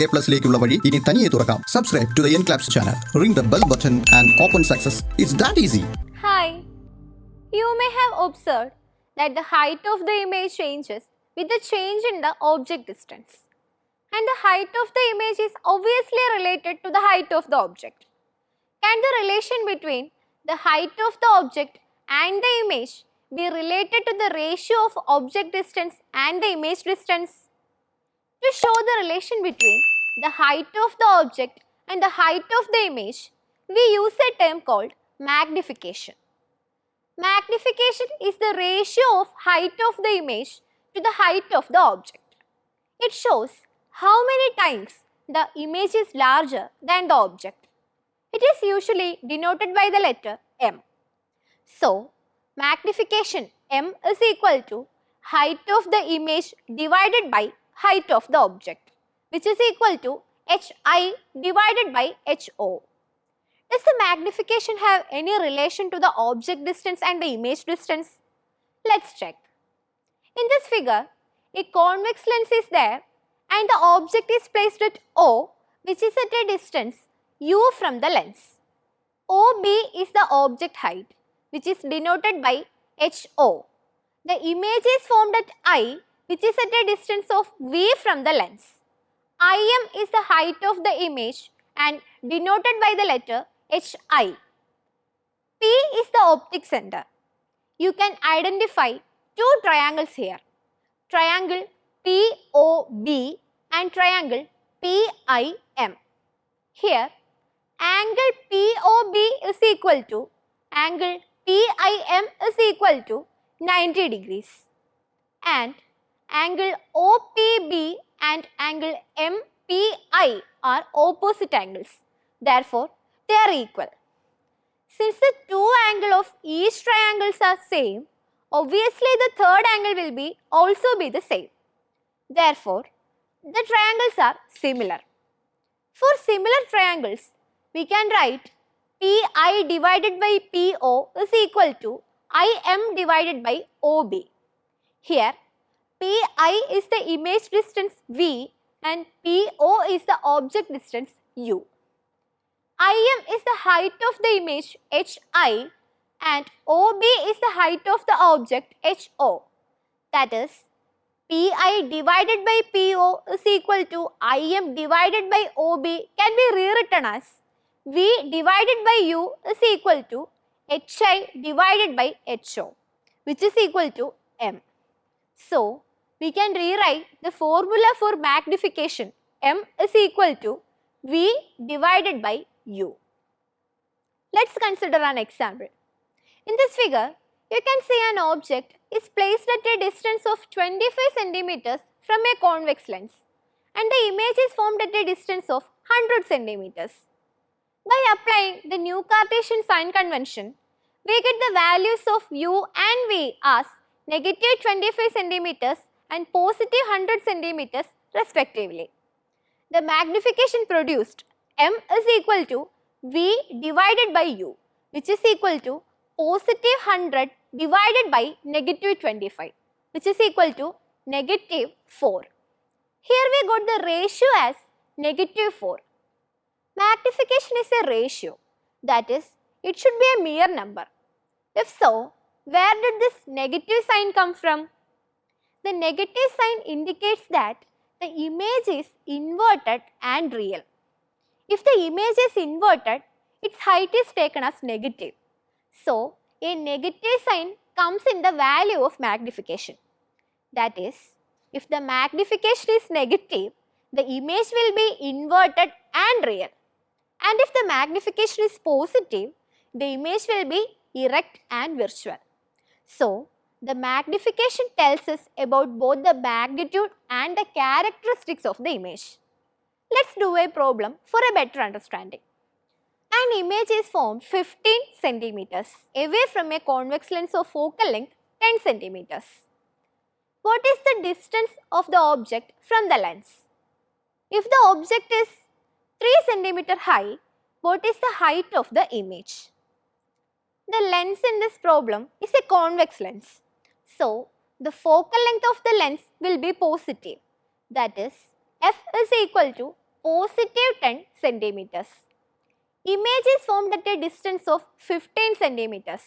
A+ലേക്കുള്ള വഴി ഇനി തനിയെ തുറക്കാം. Subscribe to the ENCLAPS channel. Ring the bell button and open success. It's that easy. Hi. You may have observed that the height of the image changes with the change in the object distance. And the height of the image is obviously related to the height of the object. Can the relation between the height of the object and the image be related to the ratio of object distance and the image distance? To show the relation between the height of the object and the height of the image, we use a term called magnification. Magnification is the ratio of height of the image to the height of the object. It shows how many times the image is larger than the object. It is usually denoted by the letter M. So, magnification M is equal to height of the image divided by height of the object, which is equal to HI divided by HO. Does the magnification have any relation to the object distance and the image distance? Let's check. In this figure, a convex lens is there and the object is placed at O, which is at a distance U from the lens. OB is the object height, which is denoted by HO. The image is formed at I, which is at a distance of V from the lens. IM is the height of the image and denoted by the letter HI. P is the optic center. You can identify two triangles here, triangle POB and triangle PIM. Here, angle POB is equal to angle PIM is equal to 90 degrees and angle OPB and angle MPI are opposite angles. Therefore, they are equal. Since the two angles of each triangles are same, obviously the third angle will also be the same. Therefore, the triangles are similar. For similar triangles, we can write PI divided by PO is equal to IM divided by OB. Here, PI is the image distance V and PO is the object distance U. IM is the height of the image HI and OB is the height of the object HO. That is, PI divided by PO is equal to IM divided by OB can be rewritten as V divided by U is equal to HI divided by HO, which is equal to M. So, we can rewrite the formula for magnification M is equal to V divided by U. Let's consider an example. In this figure, you can see an object is placed at a distance of 25 centimeters from a convex lens and the image is formed at a distance of 100 centimeters. By applying the new Cartesian sign convention, we get the values of U and V as negative 25 centimeters and positive 100 centimeters respectively. The magnification produced M is equal to V divided by U, which is equal to positive 100 divided by negative 25, which is equal to negative 4. Here we got the ratio as negative 4. Magnification is a ratio, that is, it should be a mere number. If so, where did this negative sign come from? The negative sign indicates that the image is inverted and real. If the image is inverted, its height is taken as negative. So, a negative sign comes in the value of magnification. That is, if the magnification is negative, the image will be inverted and real. And if the magnification is positive, the image will be erect and virtual. So, the magnification tells us about both the magnitude and the characteristics of the image. Let's do a problem for a better understanding. An image is formed 15 centimeters away from a convex lens of focal length 10 centimeters. What is the distance of the object from the lens? If the object is 3 centimeter high, what is the height of the image? The lens in this problem is a convex lens. So, the focal length of the lens will be positive. That is, F is equal to positive 10 centimeters. Image is formed at a distance of 15 centimeters.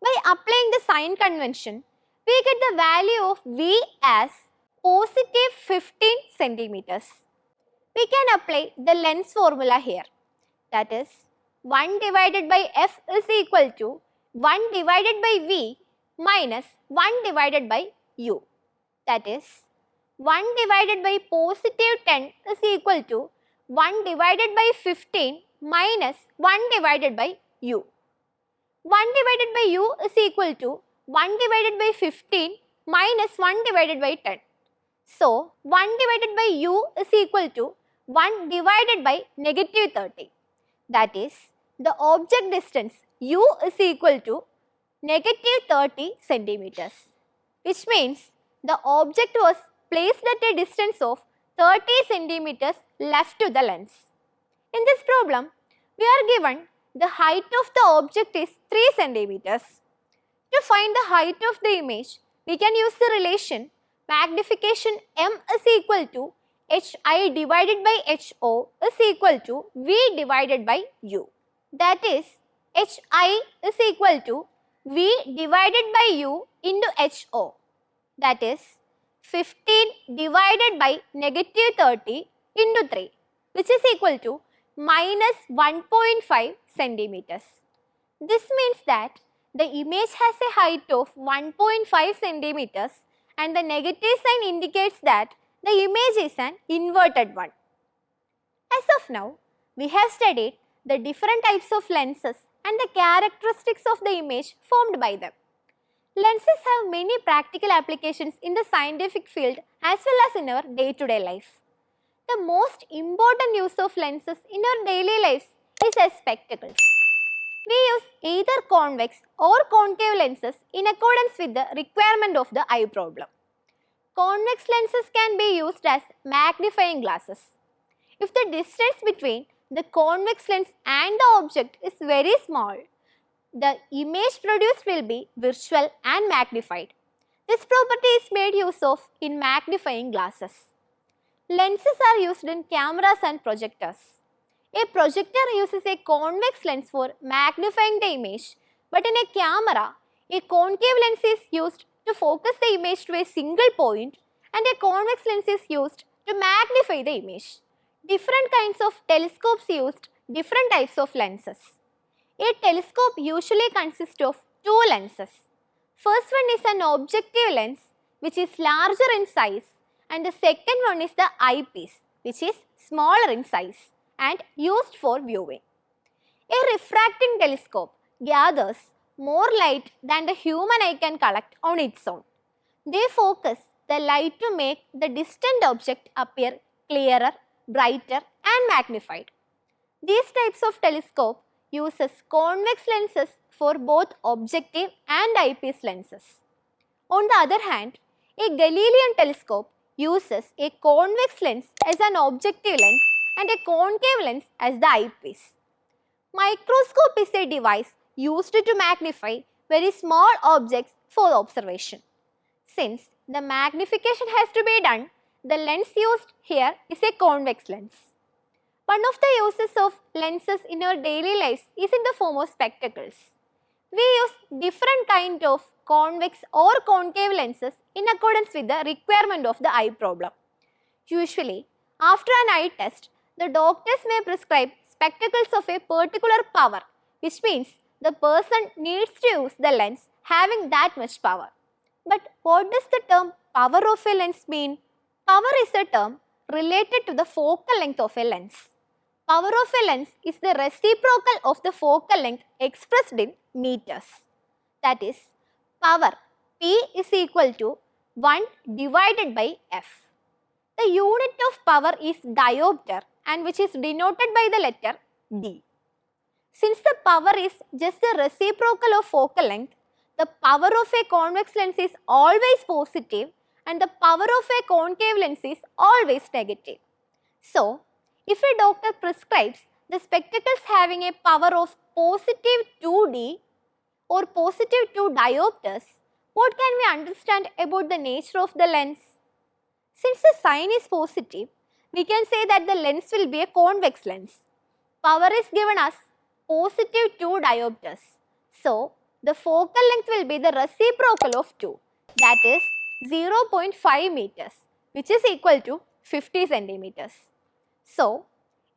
By applying the sign convention, we get the value of V as positive 15 centimeters. We can apply the lens formula here. That is, 1 divided by F is equal to 1 divided by V minus 1 divided by U. That is, 1 divided by positive 10 is equal to 1 divided by 15 minus 1 divided by U. 1 divided by U is equal to 1 divided by 15 minus 1 divided by 10. So, 1 divided by U is equal to 1 divided by negative 30. That is, the object distance U is equal to negative 30 centimeters, which means the object was placed at a distance of 30 centimeters left to the lens. In this problem, we are given the height of the object is 3 centimeters. To find the height of the image, we can use the relation magnification M is equal to HI divided by HO is equal to V divided by U. That is, HI is equal to V divided by U into HO. That is, 15 divided by negative 30 into 3, which is equal to minus 1.5 centimeters. This means that the image has a height of 1.5 centimeters and the negative sign indicates that the image is an inverted one. As of now, we have studied the different types of lenses and the characteristics of the image formed by them. Lenses have many practical applications in the scientific field as well as in our day-to-day life. The most important use of lenses in our daily lives is as spectacles. We use either convex or concave lenses in accordance with the requirement of the eye problem. Convex lenses can be used as magnifying glasses. If the distance between the convex lens and the object is very small, the image produced will be virtual and magnified. This property is made use of in magnifying glasses. Lenses are used in cameras and projectors. A projector uses a convex lens for magnifying the image, but in a camera, a concave lens is used to focus the image to a single point and a convex lens is used to magnify the image. Different kinds of telescopes used different types of lenses. A telescope usually consists of two lenses. First one is an objective lens which is larger in size, and the second one is the eyepiece which is smaller in size and used for viewing. A refracting telescope gathers more light than the human eye can collect on its own. They focus the light to make the distant object appear clearer, brighter and magnified. These types of telescope uses convex lenses for both objective and eyepiece lenses. On the other hand, a Galilean telescope uses a convex lens as an objective lens and a concave lens as the eyepiece. Microscope is a device used to magnify very small objects for observation. Since the magnification has to be done, the lens used here is a convex lens. One of the uses of lenses in our daily lives is in the form of spectacles. We use different kind of convex or concave lenses in accordance with the requirement of the eye problem. Usually, after an eye test, the doctors may prescribe spectacles of a particular power, which means the person needs to use the lens having that much power. But what does the term power of a lens mean? Power is a term related to the focal length of a lens. Power of a lens is the reciprocal of the focal length expressed in meters. That is, power P is equal to 1 divided by F. The unit of power is diopter and which is denoted by the letter D. Since the power is just the reciprocal of focal length, the power of a convex lens is always positive and the power of a concave lens is always negative. So, if a doctor prescribes the spectacles having a power of positive 2D or positive 2 diopters, what can we understand about the nature of the lens? Since the sign is positive, we can say that the lens will be a convex lens. Power is given as positive 2 diopters. So, the focal length will be the reciprocal of 2, that is 0.5 meters, which is equal to 50 centimeters. So,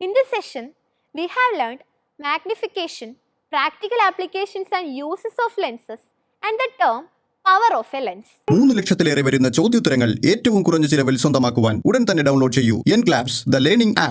in this session, we have learned magnification, practical applications and uses of lenses, and the term power of a lens. 3 ലക്ഷത്തിലേറെ വരുന്ന ചോദ്യോത്തരങ്ങൾ ഏറ്റവും കുറഞ്ഞ ചിലവിൽ സ്വന്തമാക്കുവാൻ ഉടൻ തന്നെ download ചെയ്യൂ എൻക്ലാപ്സ് the learning app.